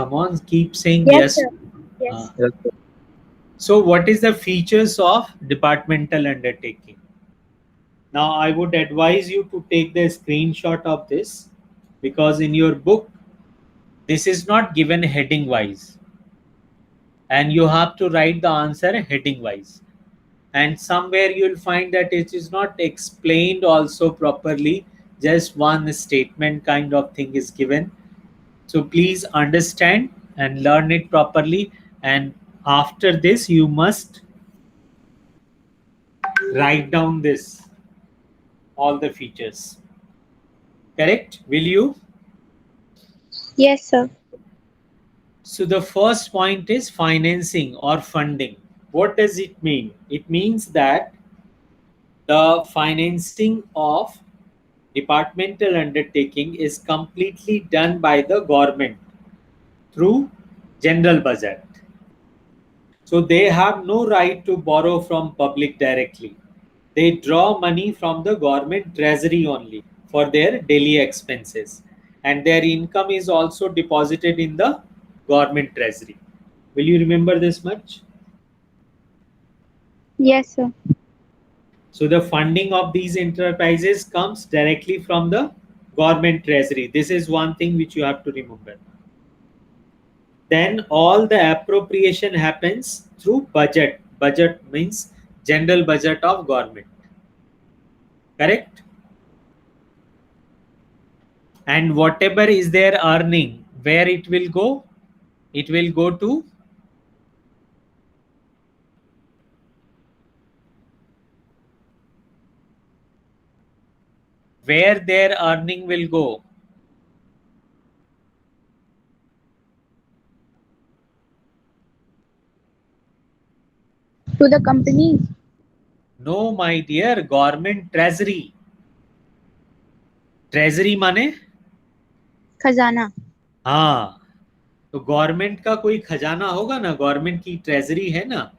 Come on, keep saying Yes, yes. sir. Uh, Yes. Yes. so what is the features of departmental undertaking? Now I would advise you to take the screenshot of this, because in your book this is not given heading wise, and you have to write the answer heading wise, and somewhere you'll find that it is not explained also properly, just one statement kind of thing is given. So please understand and learn it properly, and after this you must write down this, all the features. Correct? Will you? Yes, sir. So the first point is financing or funding. What does it mean? It means that the financing of departmental undertaking is completely done by the government through general budget. So they have no right to borrow from public directly. They draw money from the government treasury only for their daily expenses, and their income is also deposited in the government treasury. Will you remember this much? Yes, sir. So the funding of these enterprises comes directly from the government treasury. This is one thing which you have to remember. Then all the appropriation happens through budget. Budget means general budget of government. Correct? And whatever is their earning, where it will go? It will go to where their earning will go. To the company. No, my dear, government treasury. Treasury माने? खजाना. हाँ, तो government का कोई खजाना होगा ना, government की ट्रेजरी है ना,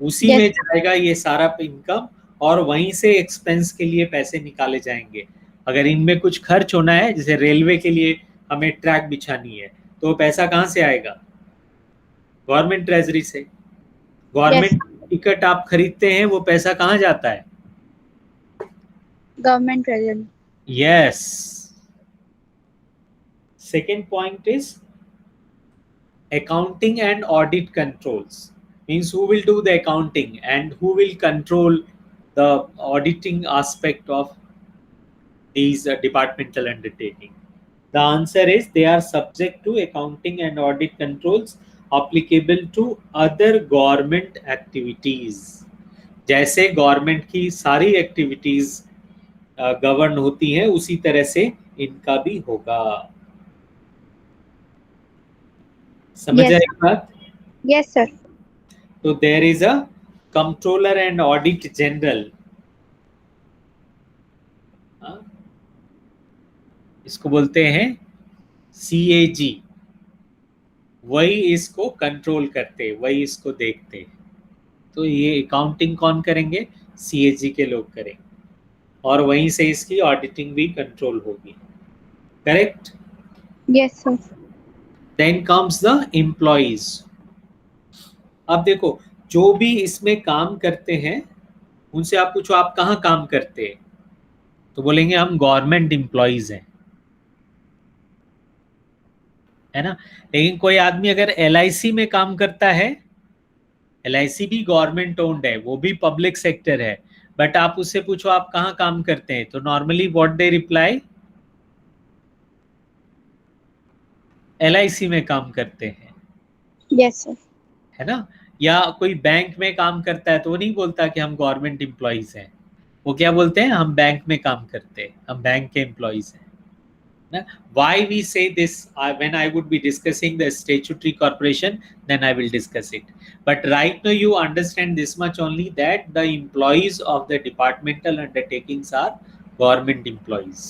उसी Yes. में जाएगा ये सारा इनकम, और वहीं से एक्सपेंस के लिए पैसे निकाले जाएंगे। अगर इनमें कुछ खर्च होना है, जैसे रेलवे के लिए हमें ट्रैक बिछानी है, तो पैसा कहाँ से आएगा? गवर्नमेंट ट्रेजरी से। Yes. गवर्नमेंट टिकट आप खरीदते हैं, वो पैसा कहाँ जाता है? Government treasury. Yes. Second point is accounting and audit controls. Means who will do the accounting and who will control the auditing aspect of these departmental undertaking? The answer is they are subject to accounting and audit controls applicable to other government activities. जैसे government की सारी activities govern होती हैं, उसी तरह से इनका भी होगा। समझ Yes. आए बात? Yes, sir. तो there is a controller and audit general. इसको बोलते हैं CAG। वही इसको कंट्रोल करते, वही इसको देखते। तो ये अकाउंटिंग कौन करेंगे? CAG के लोग करेंगे, और वहीं से इसकी ऑडिटिंग भी कंट्रोल होगी। Correct? Yes, sir. Then comes the employees. अब देखो, जो भी इसमें काम करते हैं उनसे आप पूछो आप कहाँ काम करते हैं, तो बोलेंगे हम गवर्नमेंट एम्प्लॉइज हैं, है ना। लेकिन कोई आदमी अगर LIC में काम करता है, LIC भी गवर्नमेंट ओन्ड है, वो भी पब्लिक सेक्टर है, बट आप उससे पूछो आप कहाँ काम करते हैं, तो normally what they reply? LIC में काम करते हैं, Yes, sir. है ना। या कोई बैंक में काम करता है तो वो नहीं बोलता कि हम गवर्नमेंट एम्प्लॉइज हैं, वो क्या बोलते हैं? हम बैंक में काम करते हैं, हम बैंक के एम्प्लॉइज हैं। Why we say this? When I would be discussing the statutory corporation, then I will discuss it. But right now you understand this much only, that the employees of the departmental undertakings are government employees.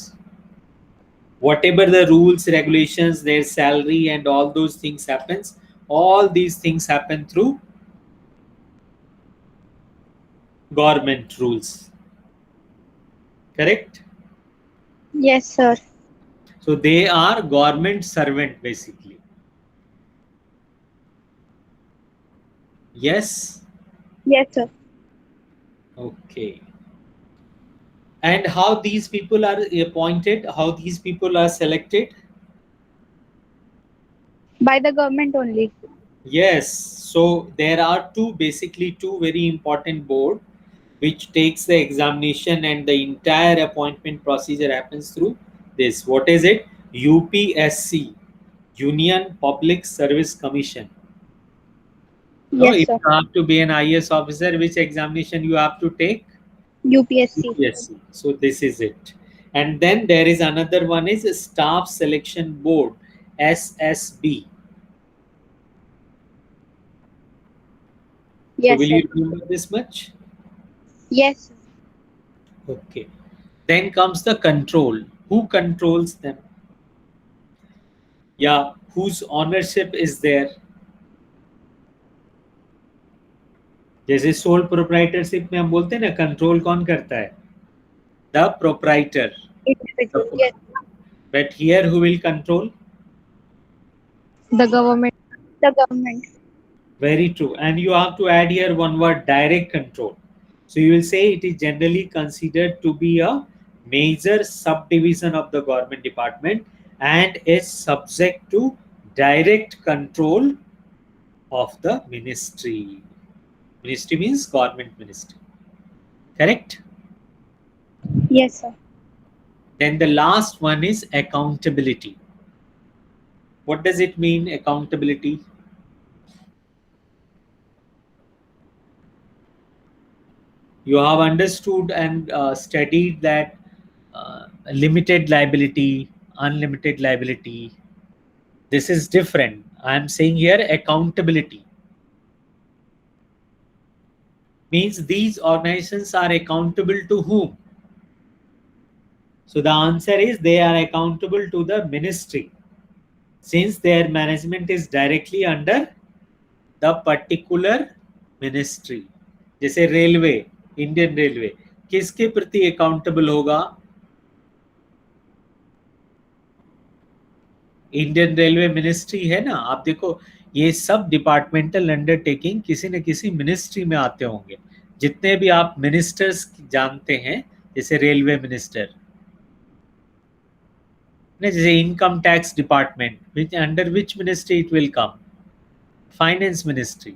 Whatever the rules, regulations, their salary and all those things happens, all these things happen through government rules. Correct? Yes, sir. So they are government servant basically. Yes. Yes, sir. Okay. And how these people are appointed, how these people are selected? By the government only. Yes, so there are two very important board which takes the examination, and the entire appointment procedure happens through this. What is it? UPSC, Union Public Service Commission. No, Yes, if sir. you have to be an IS officer, which examination you have to take? UPSC. UPSC. So this is it. And then there is another one is Staff Selection Board, SSB. So Yes, will sir. you remember this much? Yes, sir. Okay. Then comes the control. Who controls them? Yeah, whose ownership is there? जैसे sole proprietorship में हम बोलते हैं ना, control कौन करता है? The proprietor. Individual. Yes. But here who will control? The government. The government. Very true. And you have to add here one word, direct control. So you will say it is generally considered to be a major subdivision of the government department and is subject to direct control of the ministry. Ministry means government ministry. Correct? Yes, sir. Then the last one is accountability. What does it mean, accountability? You have understood and studied that limited liability, unlimited liability. This is different. I am saying here accountability. Means these organizations are accountable to whom? So the answer is they are accountable to the ministry, since their management is directly under the particular ministry. जैसे railway, Indian railway किसके प्रति accountable होगा? Indian railway ministry है ना. आप देखो ये सब डिपार्टमेंटल अंडरटेकिंग किसी न किसी मिनिस्ट्री में आते होंगे. जितने भी आप मिनिस्टर्स जानते हैं, जैसे रेलवे मिनिस्टर, जैसे income tax department, which under which ministry it will come? Finance ministry.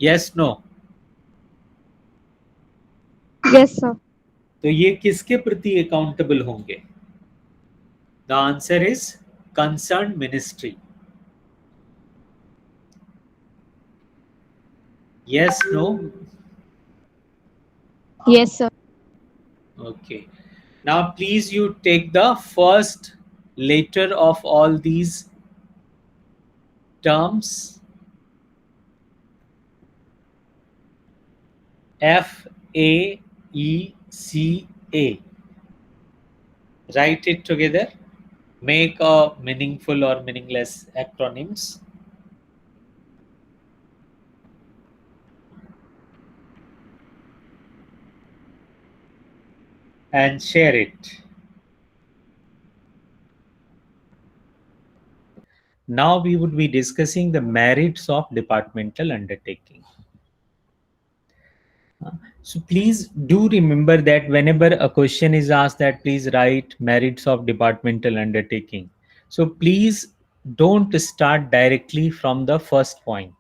Yes no? Yes, sir. तो ये किसके प्रति अकाउंटेबल होंगे? The answer is concern ministry. Yes, no? Yes, sir. Okay. Now, please you take the first letter of all these terms. FAECA. Write it together. Make a meaningful or meaningless acronyms. And share it. Now we would be discussing the merits of departmental undertaking. So please do remember that whenever a question is asked, that please write merits of departmental undertaking. So please don't start directly from the first point.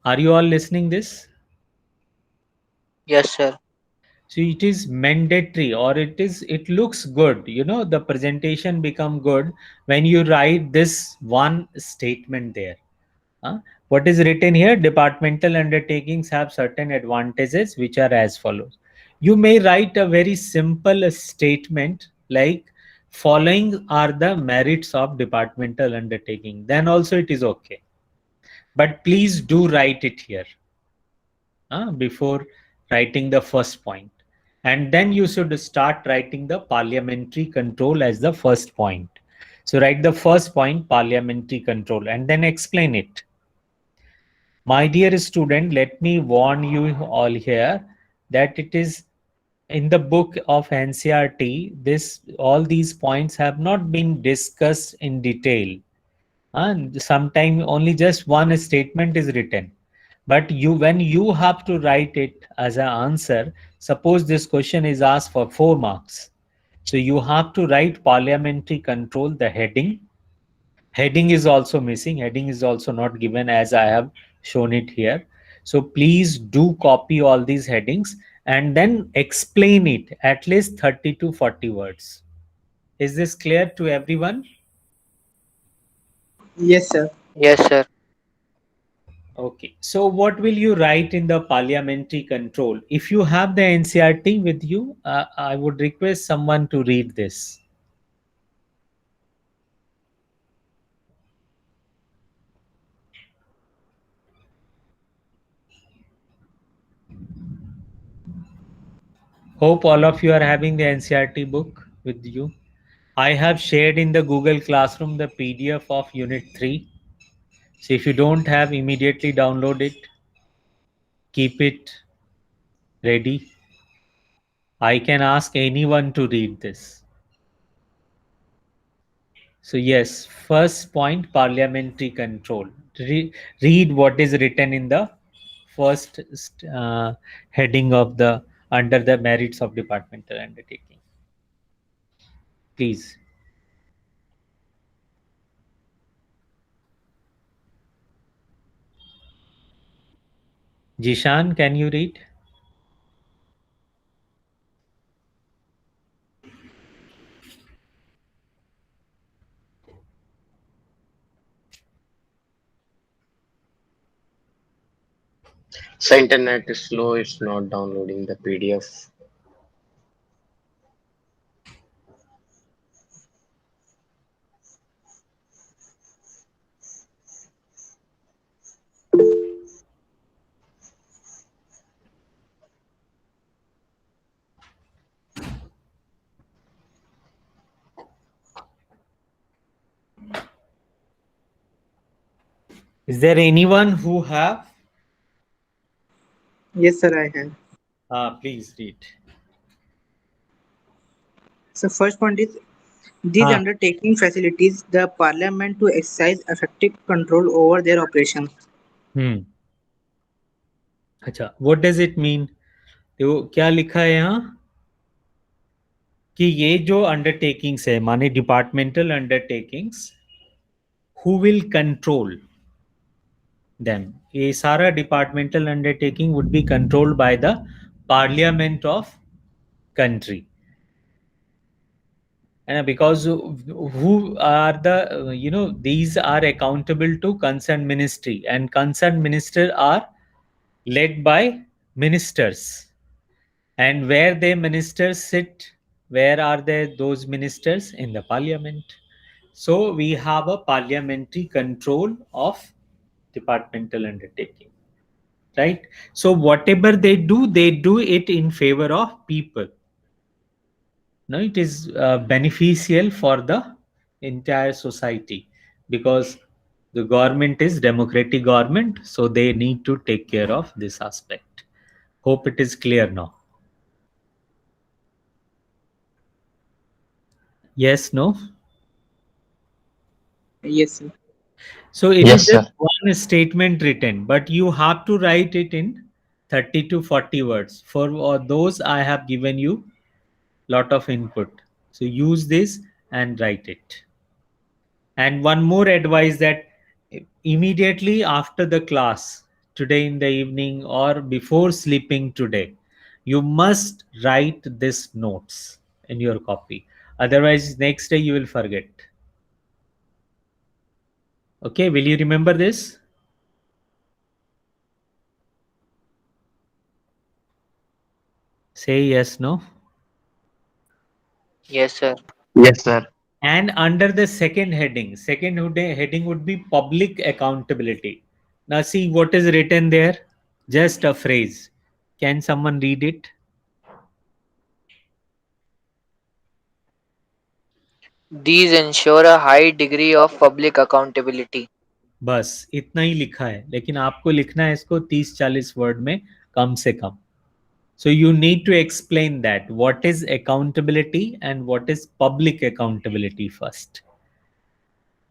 Are you all listening this? Yes, sir. So it is mandatory, or it looks good, the presentation become good when you write this one statement there. What is written here? Departmental undertakings have certain advantages which are as follows. You may write a very simple statement like following are the merits of departmental undertaking. Then also it is okay. But please do write it here before writing the first point. And then you should start writing the parliamentary control as the first point. So write the first point, parliamentary control, and then explain it. My dear student, let me warn you all here that it is in the book of NCERT, all these points have not been discussed in detail. And sometimes only just one statement is written. But when you have to write it as an answer, suppose this question is asked for 4 marks. So you have to write parliamentary control, the heading. Heading is also missing. Heading is also not given as I have shown it here. So please do copy all these headings and then explain it at least 30 to 40 words. Is this clear to everyone? Yes, sir. Yes, sir. Okay. So what will you write in the parliamentary control? If you have the NCRT with you, I would request someone to read this. Hope all of you are having the NCRT book with you. I have shared in the Google Classroom the PDF of Unit 3. So if you don't have, immediately download it. Keep it ready. I can ask anyone to read this. So yes, first point, parliamentary control. Read what is written in the first heading of the under the merits of departmental undertaking. Please. Jishan, can you read? So internet is slow, it's not downloading the PDF. Is there anyone who have? Yes, sir, I have. Please read. So first point is these Ah, undertaking facilities the parliament to exercise effective control over their operations. hmm. अच्छा, what does it mean? तो क्या लिखा है यहाँ कि ये जो undertakings है माने departmental undertakings who will control them? ये सारा departmental undertaking would be controlled by the parliament of country. And because who are the these are accountable to concerned ministry, and concerned minister are led by ministers. And where the ministers sit, where are those ministers? In the parliament. So we have a parliamentary control of departmental undertaking, right? So whatever they do it in favor of people. No, it is beneficial for the entire society, because the government is democratic government, so they need to take care of this aspect. Hope it is clear now. Yes, no? Yes, sir. So it is Yes, just sir. one statement written, but you have to write it in 30 to 40 words. For those, I have given you lot of input. So use this and write it. And one more advice, that immediately after the class, today in the evening or before sleeping today, you must write this notes in your copy. Otherwise, next day you will forget. Okay, will you remember this? Say yes, no? Yes, sir. Yes, sir. And under the second heading would be public accountability. Now see what is written there. Just a phrase. Can someone read it? These ensure a high degree of public accountability. बस इतना ही लिखा है, लेकिन आपको लिखना है इसको 30-40 word में कम से कम. So you need to explain that what is accountability and what is public accountability first.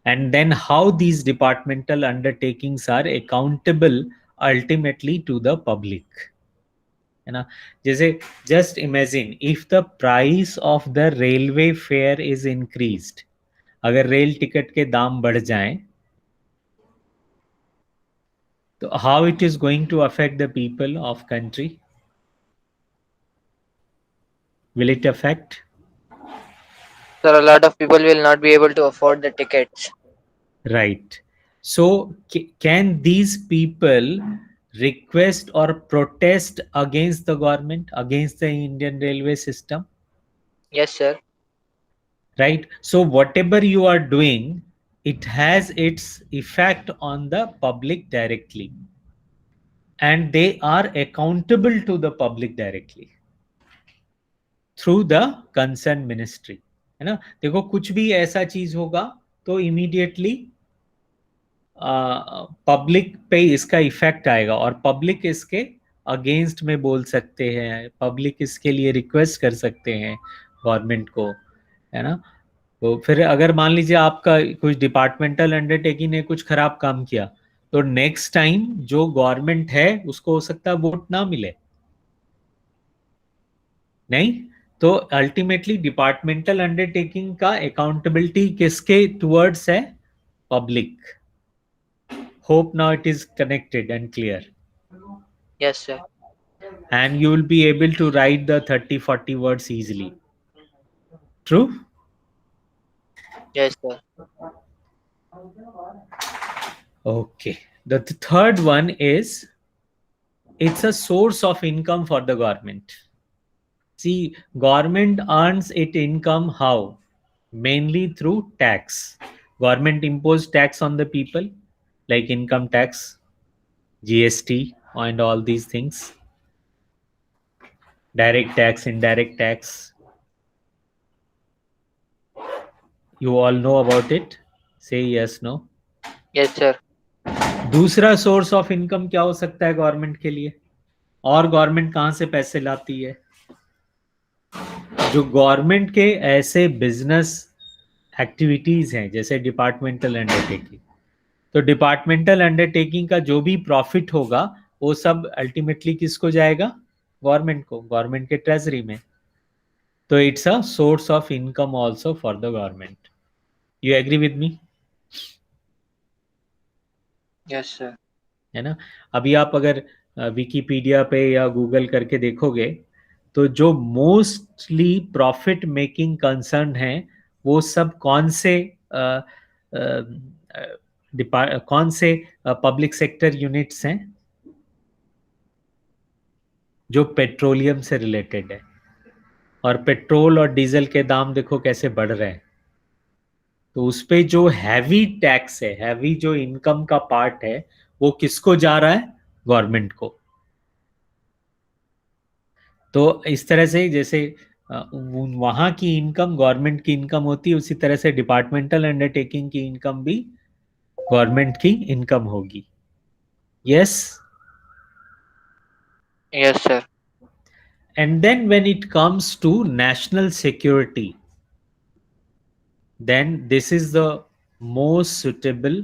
and then how these departmental undertakings are accountable ultimately to the public, है ना. जैसे just imagine if the price of the railway fare is increased, अगर rail ticket के दाम बढ़ जाएं, तो how it is going to affect the people of country? Will it affect? Sir, a lot of people will not be able to afford the tickets. Right. So can these people request or protest against the government, against the Indian railway system? Yes, sir. Right. So whatever you are doing, it has its effect on the public directly, and they are accountable to the public directly through the concerned ministry, है ना. देखो कुछ भी ऐसा चीज होगा तो immediately public पे इसका इफेक्ट आएगा, और पब्लिक इसके अगेंस्ट में बोल सकते हैं, पब्लिक इसके लिए रिक्वेस्ट कर सकते हैं गवर्नमेंट को, है ना. तो फिर अगर मान लीजिए आपका कुछ डिपार्टमेंटल अंडरटेकिंग ने कुछ खराब काम किया, तो नेक्स्ट टाइम जो गवर्नमेंट है उसको हो सकता है वोट ना मिले, नहीं. तो अल्टीमेटली डिपार्टमेंटल अंडरटेकिंग का अकाउंटेबिलिटी किसके टुवर्ड्स है? Public. Hope now it is connected and clear. Yes, sir. And you will be able to write the 30-40 words easily. True? Yes, sir. Okay. The third one is it's a source of income for the government. See, government earns its income how? Mainly through tax. Government impose tax on the people, like income tax, GST, and all these things. Direct tax, indirect tax. You all know about it? Say yes, no. Yes, sir. दूसरा source of income क्या हो सकता है government के लिए? और government कहां से पैसे लाती है? जो गवर्नमेंट के ऐसे बिजनेस एक्टिविटीज हैं जैसे डिपार्टमेंटल अंडरटेकिंग, तो डिपार्टमेंटल अंडरटेकिंग का जो भी प्रॉफिट होगा वो सब अल्टीमेटली किसको जाएगा? गवर्नमेंट को, गवर्नमेंट के ट्रेजरी में. तो it's a source of income also for the government. You agree with me? Yes, sir. है ना. अभी आप अगर विकिपीडिया पे या गूगल करके देखोगे तो जो मोस्टली प्रॉफिट मेकिंग कंसर्न है वो सब कौन से पब्लिक सेक्टर यूनिट्स हैं? जो पेट्रोलियम से रिलेटेड है. और पेट्रोल और डीजल के दाम देखो कैसे बढ़ रहे हैं, तो उस पे जो हैवी टैक्स है, हैवी जो इनकम का पार्ट है, वो किसको जा रहा है? गवर्नमेंट को. तो इस तरह से जैसे वहां की इनकम गवर्नमेंट की इनकम होती है, उसी तरह से डिपार्टमेंटल अंडरटेकिंग की इनकम भी गवर्नमेंट की इनकम होगी. Yes. Yes, sir. And then when it comes to national security, then this is the most suitable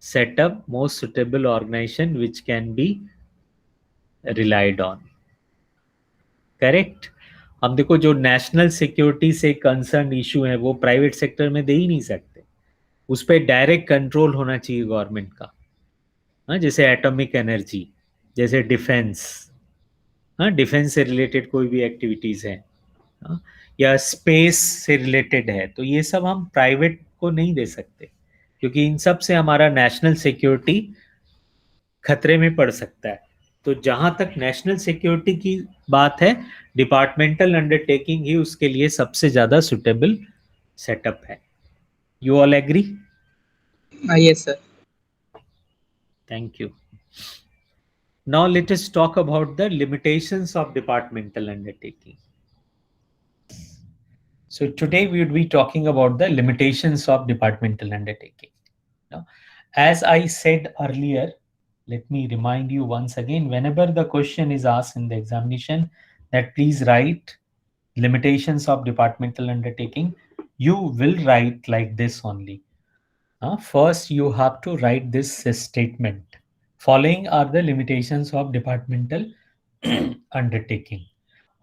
setup, most suitable organization which can be relied on. Correct. हम देखो जो national security से concern issue है वो private sector में दे ही नहीं सकते, उस पर डायरेक्ट कंट्रोल होना चाहिए गवर्नमेंट का. हाँ, जैसे एटॉमिक एनर्जी, जैसे डिफेंस, हाँ, डिफेंस से रिलेटेड कोई भी एक्टिविटीज है, हाँ, या स्पेस से रिलेटेड है, तो ये सब हम प्राइवेट को नहीं दे सकते, क्योंकि इन सब से हमारा नेशनल सिक्योरिटी खतरे में पड़ सकता है. तो जहां तक नेशनल सिक्योरिटी की बात है, डिपार्टमेंटल अंडरटेकिंग ही उसके लिए सबसे ज्यादा सुटेबल सेटअप है. You all agree? Yes, sir. Thank you. Now let us talk about the limitations of departmental undertaking. So today we would be talking about the limitations of departmental undertaking. Now, as I said earlier, let me remind you once again, whenever the question is asked in the examination that please write limitations of departmental undertaking, you will write like this only. First, you have to write this statement. Following are the limitations of departmental undertaking.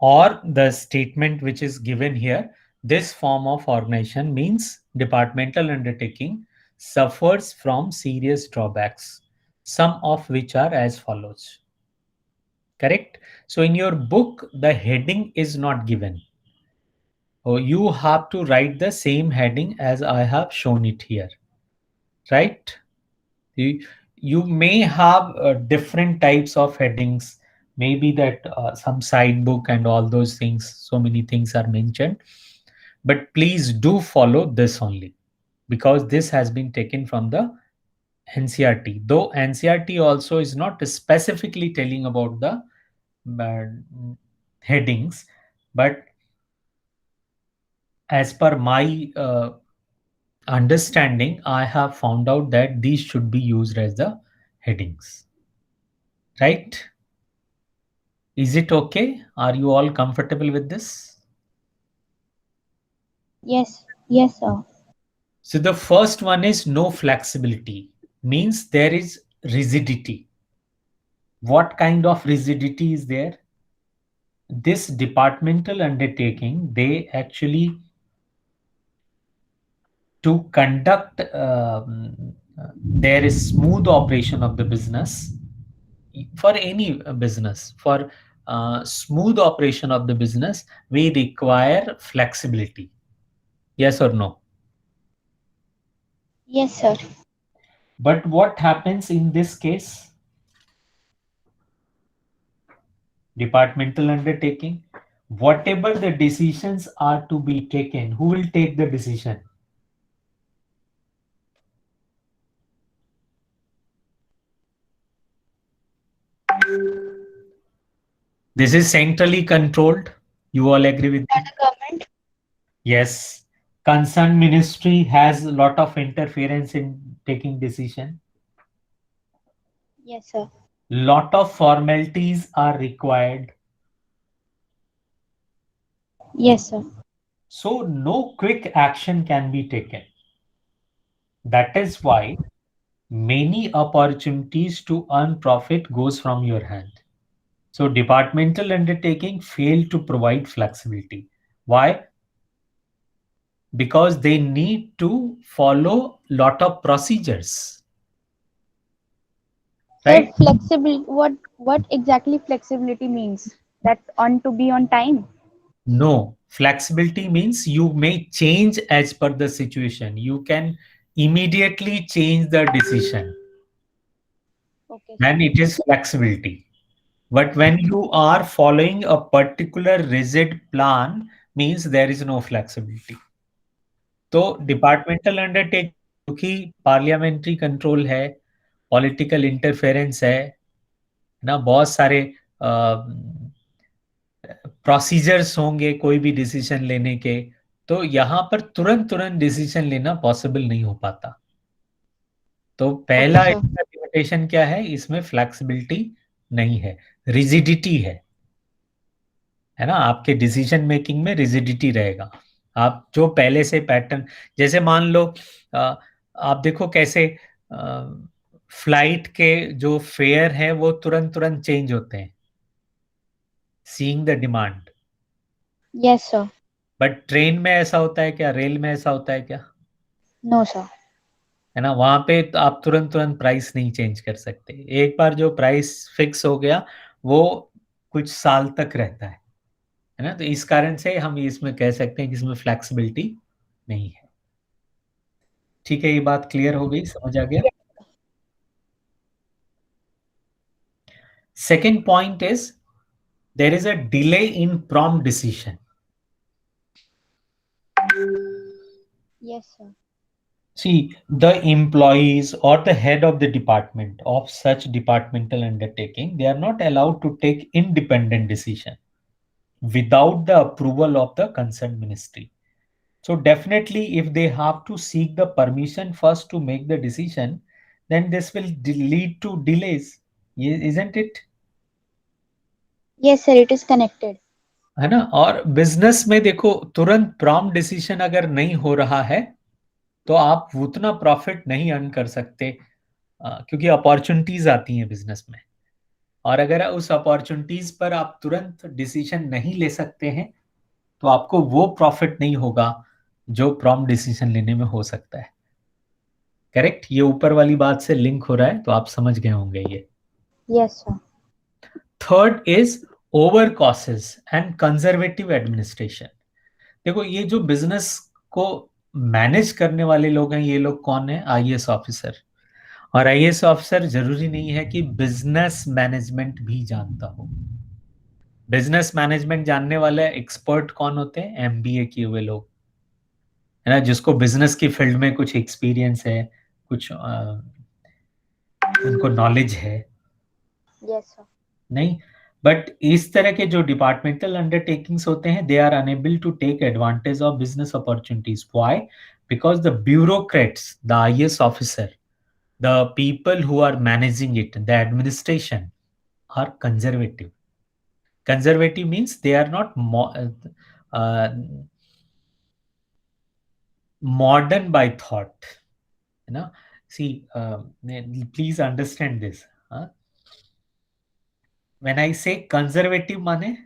Or the statement which is given here, this form of organization means departmental undertaking suffers from serious drawbacks, some of which are as follows. Correct? So in your book, the heading is not given. So you have to write the same heading as I have shown it here. Right? You may have different types of headings, maybe that some side book and all those things, so many things are mentioned, but please do follow this only, because this has been taken from the NCRT, though NCRT also is not specifically telling about the headings, but as per my understanding, I have found out that these should be used as the headings. Right? Is it okay? Are you all comfortable with this? Yes. Yes, sir. So the first one is no flexibility, means there is rigidity. What kind of rigidity is there? This departmental undertaking, they actually to conduct there is smooth operation of the business for any business. For smooth operation of the business, we require flexibility. Yes or no? Yes, sir. But what happens in this case? Departmental undertaking, whatever the decisions are to be taken, who will take the decision? This is centrally controlled. You all agree with me? The government. Yes. Concerned ministry has a lot of interference in taking decision. Yes, sir. Lot of formalities are required. Yes, sir. So no quick action can be taken. That is why many opportunities to earn profit goes from your hand. So departmental undertaking failed to provide flexibility. Why? Because they need to follow lot of procedures. Right? So flexible. What exactly flexibility means? That on to be on time. No, flexibility means you may change as per the situation. You can immediately change the decision. Okay, sir. And it is flexibility. But when you are following a particular rigid plan, means there is no flexibility. तो departmental undertaking क्योंकि parliamentary control है, political interference है ना, बहुत सारे procedures होंगे कोई भी डिसीजन लेने के, तो यहाँ पर तुरंत तुरंत डिसीजन लेना पॉसिबल नहीं हो पाता. तो पहला Okay, sir. इसका लिमिटेशन क्या है, इसमें फ्लेक्सिबिलिटी नहीं है, रिजिडिटी है ना. आपके डिसीजन मेकिंग में रिजिडिटी रहेगा. आप जो पहले से पैटर्न, जैसे मान लो आप देखो कैसे फ्लाइट के जो फेयर है वो तुरंत तुरंत चेंज होते हैं, seeing the demand. Yes, sir. But train में ऐसा होता है क्या, रेल में ऐसा होता है क्या? No, sir. है ना, वहां पे तो आप तुरंत तुरंत प्राइस नहीं चेंज कर सकते. एक बार जो प्राइस फिक्स हो गया वो कुछ साल तक रहता है ना. तो इस कारण से हम इसमें कह सकते हैं कि इसमें फ्लेक्सिबिलिटी नहीं है. ठीक है, ये बात क्लियर हो गई, समझ आ गया. Second point is there is a delay in prompt decision. Yes, sir. See, the employees or the head of the department of such departmental undertaking, they are not allowed to take independent decision without the approval of the concerned ministry. So definitely if they have to seek the permission first to make the decision, then this will lead to delays, isn't it? Yes, sir. It is connected. है ना। और business में देखो, तुरंत prompt decision अगर नहीं हो रहा है तो आप उतना प्रॉफिट नहीं अर्न कर सकते, क्योंकि अपॉर्चुनिटीज आती हैं बिजनेस में। और अगर उस अपॉर्चुनिटीज पर आप तुरंत डिसीजन नहीं ले सकते हैं तो आपको वो प्रॉफिट नहीं होगा जो प्रॉम्प्ट डिसीजन लेने में हो सकता है। करेक्ट, ये ऊपर वाली बात से लिंक हो रहा है, तो आप समझ गए होंगे ये। Yes, sir. Third is over causes and conservative administration. देखो, ये जो बिजनेस को मैनेज करने वाले लोग हैं, ये लोग कौन है? IAS officer. और आईएएस ऑफिसर जरूरी नहीं है कि बिजनेस मैनेजमेंट भी जानता हो। बिजनेस मैनेजमेंट जानने वाले एक्सपर्ट कौन होते हैं? एमबीए किए हुए लोग, है ना, जिसको बिजनेस की फील्ड में कुछ एक्सपीरियंस है, कुछ उनको नॉलेज है। Yes, sir. नहीं, बट इस तरह के जो डिपार्टमेंटल अंडरटेकिंग्स होते हैं, they are unable to take advantage of business opportunities. Why? Because the bureaucrats, the IAS officer, the people who are managing it, the administration, are conservative. Conservative means they are not uh, modern by thought, you know. See, please understand this, huh? When I say conservative माने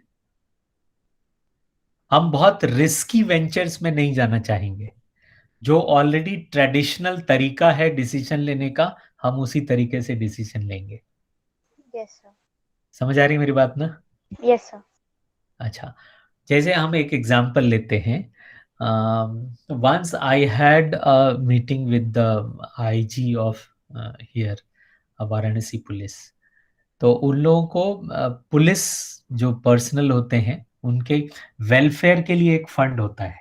हम बहुत risky ventures में नहीं जाना चाहेंगे। जो already traditional तरीका है डिसीजन लेने का, हम उसी तरीके से डिसीजन लेंगे। Yes, sir. समझ आ रही मेरी बात ना? Yes, sir. अच्छा, जैसे हम एक एग्जांपल लेते हैं। Once I had a meeting with the IG of here Varanasi police. तो उन लोगों को पुलिस जो पर्सनल होते हैं उनके वेलफेयर के लिए एक फंड होता है।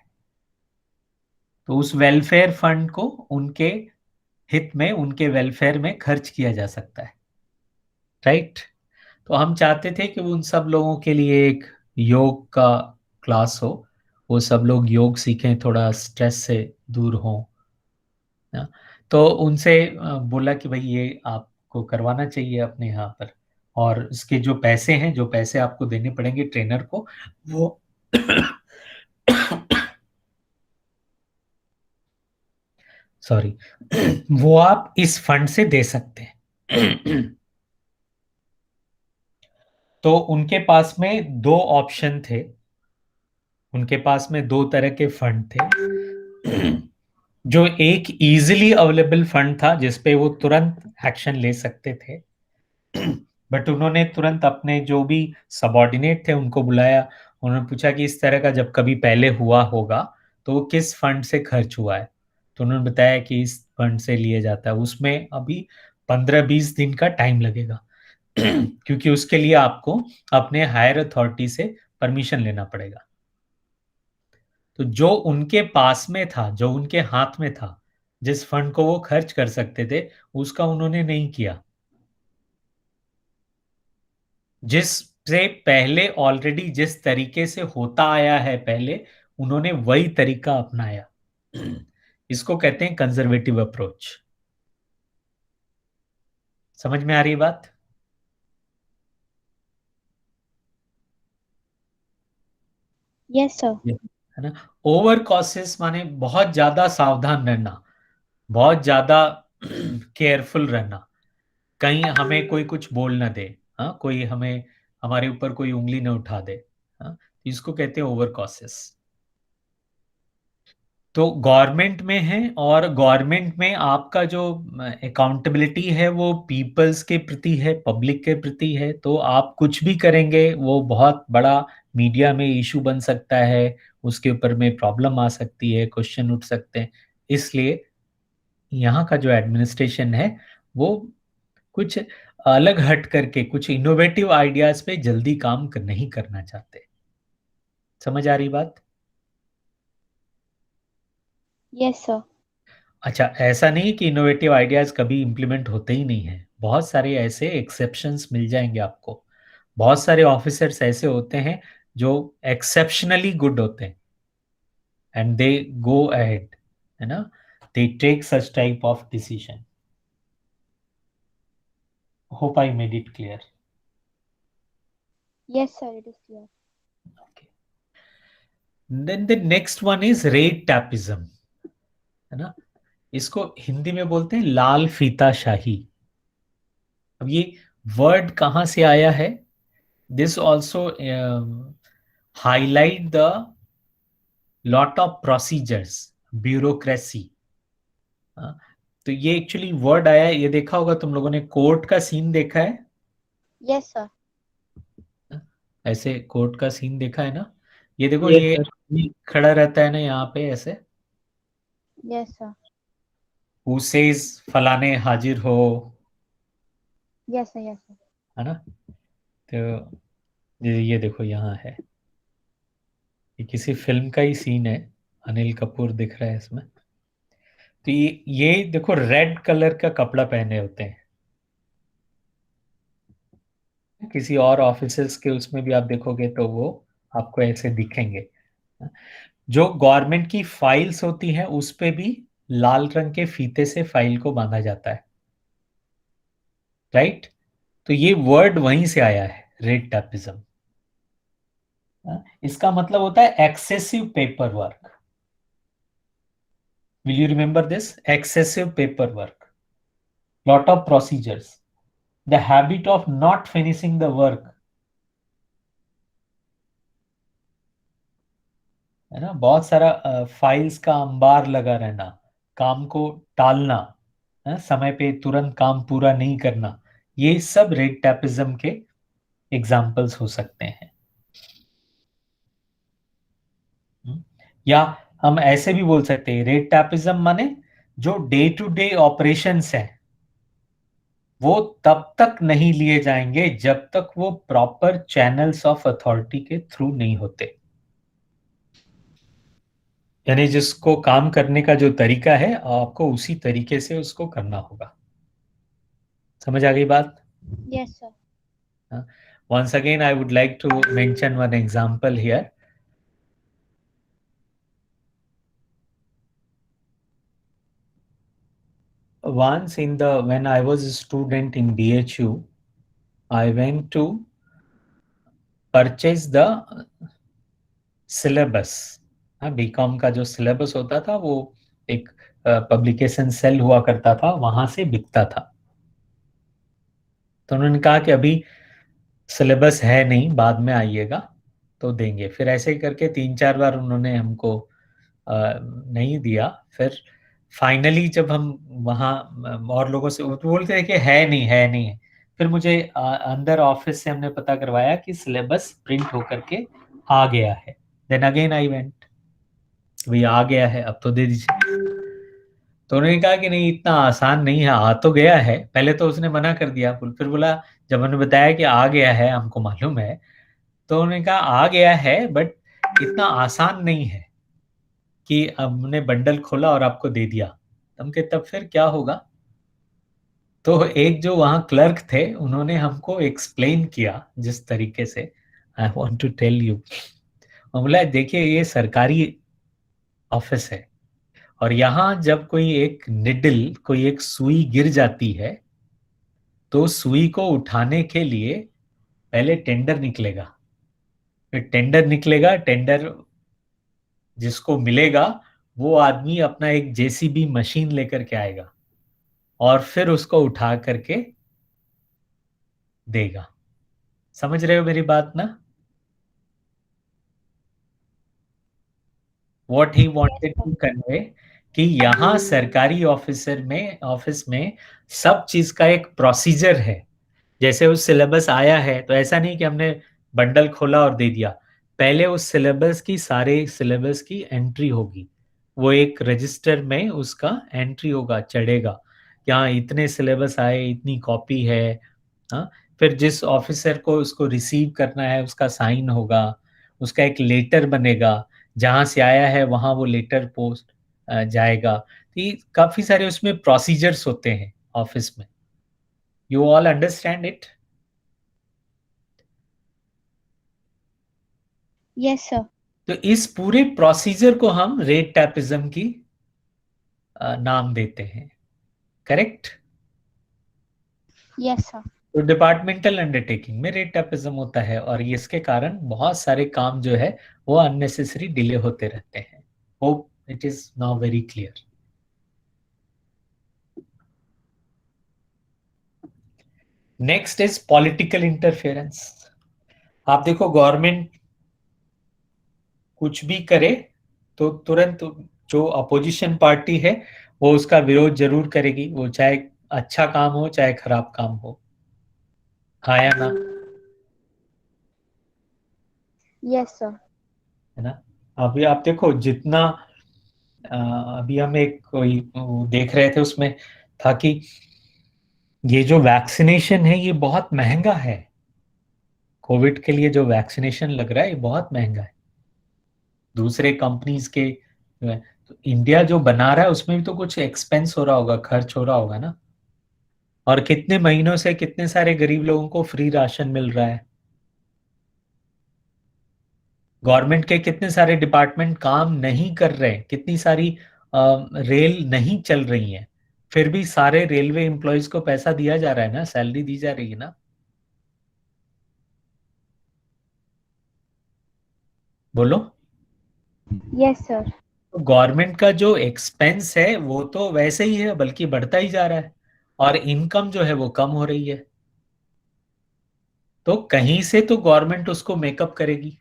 तो उस वेलफेयर फंड को उनके हित में, उनके वेलफेयर में खर्च किया जा सकता है, राइट। तो हम चाहते थे कि उन सब लोगों के लिए एक योग का क्लास हो, वो सब लोग योग सीखें, थोड़ा स्ट्रेस से दूर हों ना। तो उनसे बोला कि भाई ये आपको करवाना चाहिए अपने यहाँ पर, और इसके जो पैसे हैं, जो पैसे आपको देने पड़ेंगे ट्रेनर को, वो सॉरी वो आप इस फंड से दे सकते हैं। तो उनके पास में दो ऑप्शन थे, उनके पास में दो तरह के फंड थे। जो एक इजीली अवेलेबल फंड था जिसपे वो तुरंत एक्शन ले सकते थे, बट उन्होंने तुरंत अपने जो भी सबॉर्डिनेट थे उनको बुलाया। उन्होंने पूछा कि इस तरह का जब कभी पहले हुआ होगा तो वो किस फंड से खर्च हुआ है। तो उन्होंने बताया कि इस फंड से लिया जाता है, उसमें अभी 15-20 दिन का टाइम लगेगा। क्योंकि उसके लिए आपको अपने हायर अथॉरिटी से परमिशन लेना पड़ेगा। तो जो उनके पास में था, जो उनके हाथ में था, जिस फंड को वो खर्च कर सकते थे, उसका उन्होंने नहीं किया। जिस से पहले ऑलरेडी जिस तरीके से होता आया है पहले, उन्होंने वही तरीका अपनाया। इसको कहते हैं कंजर्वेटिव अप्रोच। समझ में आ रही बात? Yes, sir. है ना। ओवर कॉसेस माने बहुत ज्यादा सावधान रहना, बहुत ज्यादा केयरफुल रहना, कहीं हमें कोई कुछ बोल ना दे, हाँ, कोई हमें, हमारे ऊपर कोई उंगली न उठा दे, हाँ, इसको कहते हैं ओवर कॉसेस। तो गवर्नमेंट में है, और गवर्नमेंट में आपका जो अकाउंटेबिलिटी है वो पीपल्स के प्रति है, पब्लिक के प्रति है। तो आप कुछ भी करेंगे वो बहुत बड़ा मीडिया में इशू बन सकता है, उसके ऊपर में प्रॉब्लम आ सकती है, क्वेश्चन उठ सकते हैं। इसलिए यहाँ का जो एडमिनिस्ट्रेशन है वो कुछ अलग हट करके, कुछ इनोवेटिव आइडियाज पे जल्दी काम नहीं करना चाहते। समझ आ रही बात? Yes, sir. अच्छा, ऐसा नहीं कि इनोवेटिव आइडियाज कभी इंप्लीमेंट होते ही नहीं है, बहुत सारे ऐसे एक्सेप्शंस मिल जाएंगे आपको। बहुत सारे ऑफिसर्स ऐसे होते हैं जो एक्सेप्शनली गुड होते हैं, एंड दे गो अहेड, है ना, they take such type of decision. Hope I made it clear. Yes, sir. It is clear. Then the next one is red tapism, है ना, इसको हिंदी में बोलते हैं लाल फीता शाही। अब ये वर्ड कहां से आया है? This also highlight the lot of procedures, bureaucracy. तो ये एक्चुअली वर्ड आया है, ये देखा होगा तुम लोगों ने, कोर्ट का सीन देखा है? Yes, sir. ऐसे कोर्ट का सीन देखा है ना? ये देखो, Yes, ये sir. आदमी खड़ा रहता है ना यहाँ पे ऐसे, Yes, sir. हु सेज फलाने हाजिर हो, Yes, sir. Yes, sir. है ना? तो ये देखो यहाँ है, ये किसी फिल्म का ही सीन है, अनिल कपूर दिख रहा है इसमें। तो ये देखो रेड कलर का कपड़ा पहने होते हैं, किसी और ऑफिसर्स के उसमें भी आप देखोगे तो वो आपको ऐसे दिखेंगे। जो गवर्नमेंट की फाइल्स होती हैं उस पे भी लाल रंग के फीते से फाइल को बांधा जाता है, राइट? तो ये वर्ड वहीं से आया है, रेड टैपिज्म। इसका मतलब होता है excessive paper work. Will you remember this? Excessive paper work, lot of procedures, the habit of not finishing the work, है ना, बहुत सारा फाइल्स का अंबार लगा रहना, काम को टालना, समय पे तुरंत काम पूरा नहीं करना, ये सब रेड टैपिज्म के एग्जाम्पल्स हो सकते हैं। या हम ऐसे भी बोल सकते हैं, रेड टैपिज्म माने जो डे टू डे ऑपरेशंस है वो तब तक नहीं लिए जाएंगे जब तक वो प्रॉपर चैनल्स ऑफ अथॉरिटी के थ्रू नहीं होते। यानी जिसको काम करने का जो तरीका है आपको उसी तरीके से उसको करना होगा। समझ आ गई बात? Yes, sir. Once again, I would like to mention one example here. Once when I was a student in BHU, I went to purchase the syllabus. B Com का जो सिलेबस होता था वो एक पब्लिकेशन सेल हुआ करता था, वहां से बिकता था। तो उन्होंने कहा कि अभी सिलेबस है नहीं, बाद में आइएगा तो देंगे। फिर ऐसे ही करके 3-4 बार उन्होंने हमको नहीं दिया। फिर फाइनली जब हम वहाँ और लोगों से बोलते हैं कि है नहीं है नहीं है, फिर मुझे अंदर ऑफिस से हमने पता करवाया कि सिलेबस प्रिंट होकर के आ गया है। देन अगेन आई वेंट, भाई आ गया है अब तो दे दीजिए। तो उन्होंने कहा कि नहीं इतना आसान नहीं है, आ तो गया है। पहले तो उसने मना कर दिया, फिर बोला, जब उन्होंने बताया कि आ गया है हमको मालूम है, तो उन्होंने कहा आ गया है बट इतना आसान नहीं है कि हमने बंडल खोला और आपको दे दिया। हम के तब फिर क्या होगा? तो एक जो वहां क्लर्क थे उन्होंने हमको एक्सप्लेन किया जिस तरीके से, I want to tell you, बोला देखिए ये सरकारी ऑफिस है और यहाँ जब कोई एक निडल, कोई एक सुई गिर जाती है तो सुई को उठाने के लिए पहले टेंडर निकलेगा, फिर टेंडर निकलेगा, टेंडर जिसको मिलेगा वो आदमी अपना एक जेसीबी मशीन लेकर के आएगा और फिर उसको उठा करके देगा। समझ रहे हो मेरी बात ना? What he wanted to convey कि यहाँ सरकारी ऑफिस में सब चीज का एक प्रोसीजर है। जैसे उस सिलेबस आया है तो ऐसा नहीं कि हमने बंडल खोला और दे दिया, पहले उस सिलेबस की, सारे सिलेबस की एंट्री होगी, वो एक रजिस्टर में उसका एंट्री होगा, चढ़ेगा, यहाँ इतने सिलेबस आए, इतनी कॉपी है। हाँ, फिर जिस ऑफिसर को उसको रिसीव करना है उसका साइन होगा, उसका एक लेटर बनेगा, जहां से आया है वहां वो लेटर पोस्ट जाएगा। तो ये काफी सारे उसमें प्रोसीजर्स होते हैं ऑफिस में। You all understand it? Yes, sir. तो इस पूरे प्रोसीजर को हम रेट टैपिज्म की नाम देते हैं, करेक्ट? Yes, sir. तो डिपार्टमेंटल अंडरटेकिंग में रेट टैपिज्म होता है और इसके कारण बहुत सारे काम जो है वो अननेसेसरी डिले होते रहते हैं. Hope it is now very clear. Next is political interference. आप देखो गवर्नमेंट कुछ भी करे तो तुरंत जो अपोजिशन पार्टी है वो उसका विरोध जरूर करेगी, वो चाहे अच्छा काम हो चाहे खराब काम हो. हाँ या ना? Yes, sir. है ना? अभी आप देखो जितना अभी हम एक कोई देख रहे थे उसमें था कि ये जो वैक्सीनेशन है ये बहुत महंगा है. कोविड के लिए जो वैक्सीनेशन लग रहा है ये बहुत महंगा है. दूसरे कंपनीज के तो इंडिया जो बना रहा है उसमें भी तो कुछ एक्सपेंस हो रहा होगा, खर्च हो रहा होगा ना. और कितने महीनों से कितने सारे गरीब लोगों को फ्री राशन मिल रहा है. गवर्नमेंट के कितने सारे डिपार्टमेंट काम नहीं कर रहे हैं, कितनी सारी रेल नहीं चल रही हैं, फिर भी सारे रेलवे एम्प्लॉयज को पैसा दिया जा रहा है ना, सैलरी दी जा रही है ना. बोलो. Yes, sir. तो गवर्नमेंट का जो एक्सपेंस है वो तो वैसे ही है बल्कि बढ़ता ही जा रहा है और इनकम जो है वो कम हो रही है. तो कहीं से तो गवर्नमेंट उसको मेकअप करेगी.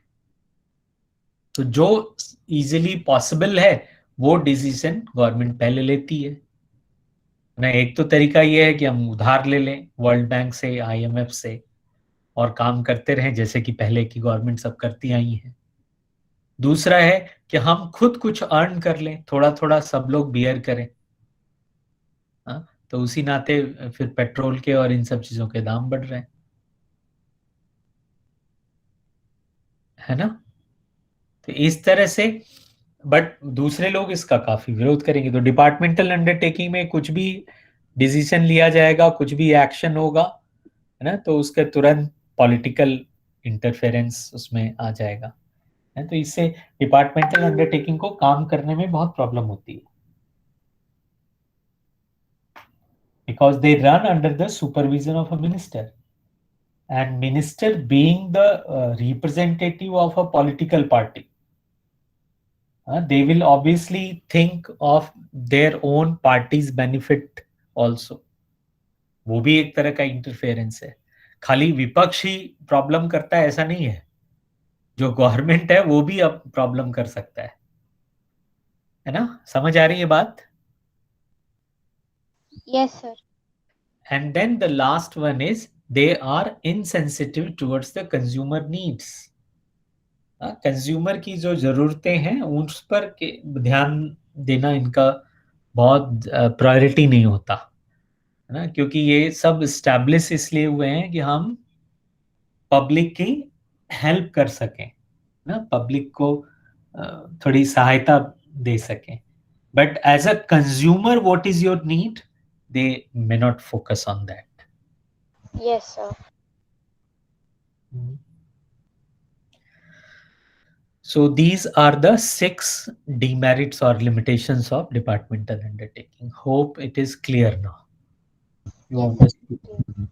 तो जो इजीली पॉसिबल है वो डिसीजन गवर्नमेंट पहले लेती है ना. एक तो तरीका ये है कि हम उधार ले लें वर्ल्ड बैंक से, आईएमएफ से और काम करते रहें जैसे कि पहले की गवर्नमेंट सब करती आई है. दूसरा है कि हम खुद कुछ अर्न कर लें, थोड़ा थोड़ा सब लोग बियर करें. हाँ, तो उसी नाते फिर पेट्रोल के और इन सब चीजों के दाम बढ़ रहे हैं, है ना. तो इस तरह से बट दूसरे लोग इसका काफी विरोध करेंगे. तो डिपार्टमेंटल अंडरटेकिंग में कुछ भी डिसीजन लिया जाएगा, कुछ भी एक्शन होगा, है ना, तो उसका तुरंत पॉलिटिकल इंटरफेरेंस उसमें आ जाएगा. है तो इससे डिपार्टमेंटल अंडरटेकिंग को काम करने में बहुत प्रॉब्लम होती है because they run under the supervision of a minister and minister being the representative of a political party, they will obviously think of their own party's benefit also. वो भी एक तरह का इंटरफेरेंस है. खाली विपक्ष ही प्रॉब्लम करता है ऐसा नहीं है, जो गवर्नमेंट है वो भी अब प्रॉब्लम कर सकता है ना. समझ आ रही है बात? Yes, sir. And then the last one is they are insensitive towards the consumer needs. Consumer की जो जरूरतें हैं उस पर ध्यान देना इनका बहुत प्रायोरिटी नहीं होता, है ना, क्योंकि ये सब स्टैब्लिश इसलिए हुए हैं कि हम पब्लिक की हेल्प कर सकें ना, पब्लिक को थोड़ी सहायता दे सकें. But as a consumer what is your need, they may not focus on that. Yes, sir. So these are the 6 demerits or limitations of departmental undertaking. Hope it is clear now. You Yes, understood. sir.